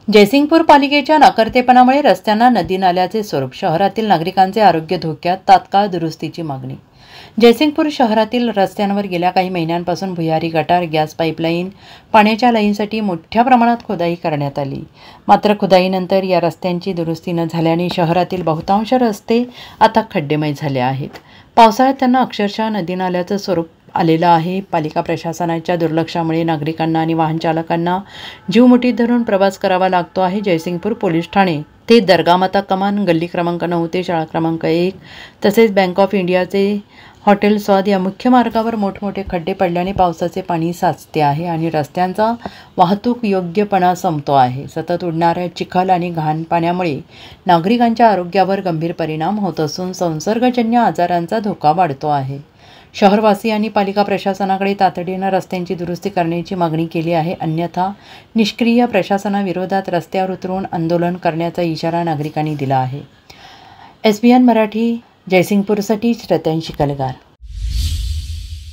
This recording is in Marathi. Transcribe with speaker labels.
Speaker 1: जयसिंगपूर पालिकेच्या नाकर्तेपणामुळे रस्त्यांना नदी नाल्याचे स्वरूप, शहरातील नागरिकांचे आरोग्य धोक्यात, तात्काळ दुरुस्तीची मागणी। जयसिंगपूर शहरातील रस्त्यांवर गेल्या काही महिन्यांपासून भुयारी गटार, गॅस पाईपलाईन, पाण्याच्या लाईनसाठी मोठ्या प्रमाणात खोदाई करण्यात आली। मात्र खोदाईनंतर या रस्त्यांची दुरुस्ती न झाल्याने शहरातील बहुतांश रस्ते आता खड्डेमय झाले आहेत। पावसाळ्यात त्यांना अक्षरशः नदी नाल्याचं स्वरूप आलेलं आहे। पालिका प्रशासनाच्या दुर्लक्षामुळे नागरिकांना आणि वाहन चालकांना जीव मुठीत धरून प्रवास करावा लागतो आहे। जयसिंगपूर पोलीस ठाणे ते दर्गा माता कमान, गल्ली क्रमांक 9 ते शाळा क्रमांक 1 तसेच बँक ऑफ इंडियाचे हॉटेल स्वाद या मुख्य मार्गावर मोठमोठे खड्डे पडल्याने पावसाचे पाणी साचते आहे आणि रस्त्यांचा वाहतूक योग्यपणा संपतो आहे। सतत उडणाऱ्या चिखल आणि घाण पाण्यामुळे नागरिकांच्या आरोग्यावर गंभीर परिणाम होत असून संसर्गजन्य आजारांचा धोका वाढतो आहे। शहरवासियांनी पालिका प्रशासनाकडे तातडीने रस्त्यांची दुरुस्ती करण्याची मागणी केली आहे, अन्यथा निष्क्रिय प्रशासनाविरोधात रस्त्यावर उतरून आंदोलन करण्याचा इशारा नागरिकांनी दिला आहे। SBN मराठी जयसिंगपूरसाठी श्रद्धांशी कलगार।